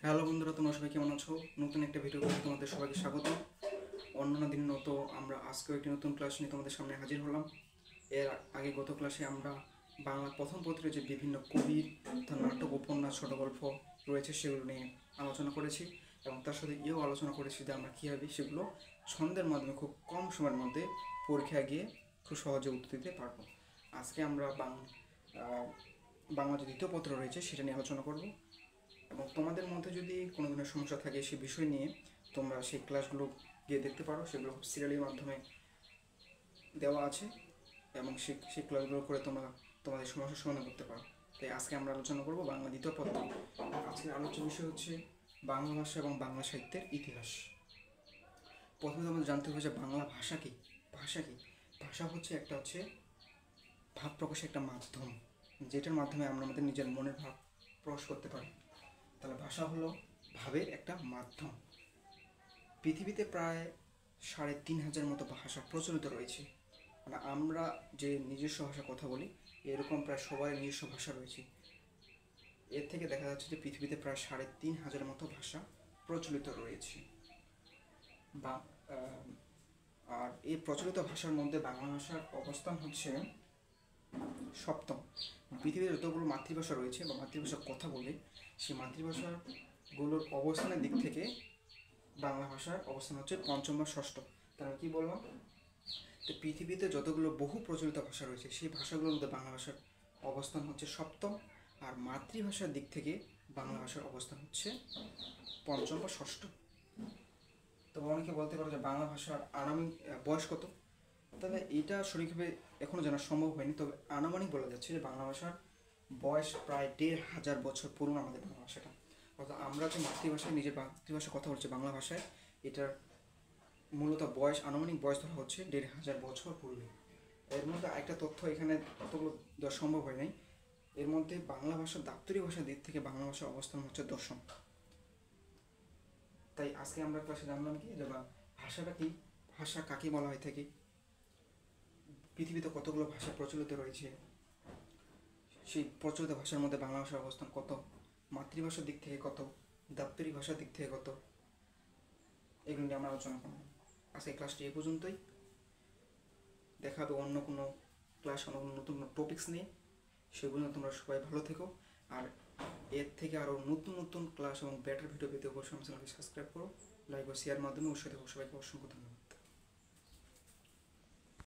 Hello বন্ধুরা, তোমরা সবাই কেমন আছো? নতুন একটা ভিডিওতে তোমাদের সবাইকে স্বাগত। অন্যান্য দিনের মতো আমরা আজকেও একটি নতুন ক্লাস নিয়ে তোমাদের সামনে হাজির হলাম। এর আগে গত ক্লাসে আমরা বাংলা প্রথম পত্রের যে বিভিন্ন কবির তার নাটক, উপন্যাস, ছোট গল্প রয়েছে সেগুলো নিয়ে আলোচনা করেছি এবং তার সাথে এও আলোচনা করেছি যে আমরা কীভাবে সেগুলো ছন্দের মাধ্যমে খুব কম সময়ের মধ্যে পরীক্ষায় গিয়ে খুব সহজে উত্তর দিতে পারবো। আজকে আমরা বাংলা যে দ্বিতীয় পত্র রয়েছে সেটা নিয়ে আলোচনা করব এবং তোমাদের মধ্যে যদি কোনো ধরনের সমস্যা থাকে সেই বিষয় নিয়ে তোমরা সেই ক্লাসগুলো গিয়ে দেখতে পারো। সেগুলো খুব সিরিয়ালের মাধ্যমে দেওয়া আছে এবং সেই ক্লাসগুলো করে তোমরা তোমাদের সমস্যার সমাধান করতে পারো। তাই আজকে আমরা আলোচনা করব বাংলা দ্বিতীয় পত্র। আজকের আলোচ্য বিষয় হচ্ছে বাংলা ভাষা এবং বাংলা সাহিত্যের ইতিহাস। প্রথমে আমাদের জানতে হবে যে বাংলা ভাষা কী। ভাষা হচ্ছে ভাব প্রকাশের একটা মাধ্যম, যেটার মাধ্যমে আমরা আমাদের নিজের মনের ভাব প্রকাশ করতে পারি। তাহলে ভাষা হলো ভাবের একটা মাধ্যম। পৃথিবীতে প্রায় ৩,৫০০ মতো ভাষা প্রচলিত রয়েছে। মানে আমরা যে নিজস্ব ভাষা কথা বলি এরকম প্রায় সবার নিজস্ব ভাষা রয়েছে। এর থেকে দেখা যাচ্ছে যে পৃথিবীতে প্রায় ৩,৫০০ মতো ভাষা প্রচলিত রয়েছে। বা আর এই প্রচলিত ভাষার মধ্যে বাংলা ভাষার অবস্থান হচ্ছে সপ্তম। পৃথিবীতে যতগুলো মাতৃভাষা রয়েছে বা মাতৃভাষার কথা বলে সেই মাতৃভাষাগুলোর অবস্থানের দিক থেকে বাংলা ভাষার অবস্থান হচ্ছে পঞ্চম বা ষষ্ঠ। তার কী বললাম, তো পৃথিবীতে যতগুলো বহু প্রচলিত ভাষা রয়েছে সেই ভাষাগুলোর মধ্যে বাংলা ভাষার অবস্থান হচ্ছে সপ্তম, আর মাতৃভাষার দিক থেকে বাংলা ভাষার অবস্থান হচ্ছে পঞ্চম বা ষষ্ঠ। তো অনেকে বলতে পারো যে বাংলা ভাষার আনুমানিক বয়স কত, তবে এটা সঠিকভাবে এখনও জানা সম্ভব হয়নি। তবে আনুমানিক বলা যাচ্ছে যে বাংলা ভাষার বয়স প্রায় ১,৫০০ বছর পুরনো আমাদের বাংলা ভাষাটা। অর্থাৎ আমরা যে মাতৃভাষায় নিজের মাতৃভাষায় কথা বলছি বাংলা ভাষায়, এটার মূলত আনুমানিক বয়স ধরা হচ্ছে ১,৫০০ বছর পূর্বে। এর মধ্যে একটা তথ্য এখানে অতগুলো দেওয়া সম্ভব হয় নাই। এর মধ্যে বাংলা ভাষার দাপ্তরিক ভাষার দিক থেকে বাংলা ভাষার অবস্থান হচ্ছে দশম। তাই আজকে আমরা ক্লাসে জানলাম কি যে ভাষাটা কি, ভাষা কাকে বলা হয়ে থাকে, পৃথিবীতে কতগুলো ভাষা প্রচলিত রয়েছে, সেই প্রচলিত ভাষার মধ্যে বাংলা ভাষার অবস্থান কত, মাতৃভাষার দিক থেকে কত, দাপ্তরিক ভাষার দিক থেকে কত, এগুলো নিয়ে আমরা আলোচনা করব। আজকে ক্লাসটি এ পর্যন্তই। দেখা হবে অন্য কোনো ক্লাস, অন্য কোনো নতুন টপিকস নিয়ে। সেগুলো তোমরা সবাই ভালো থেকো। আর এর থেকে আরও নতুন নতুন ক্লাস এবং বেটার ভিডিও পেতে অবশ্যই আমার চ্যানেলকে সাবস্ক্রাইব করো, লাইক ও শেয়ার মাধ্যমে অবশ্যই সবাইকে অসংখ্য ধন্যবাদ।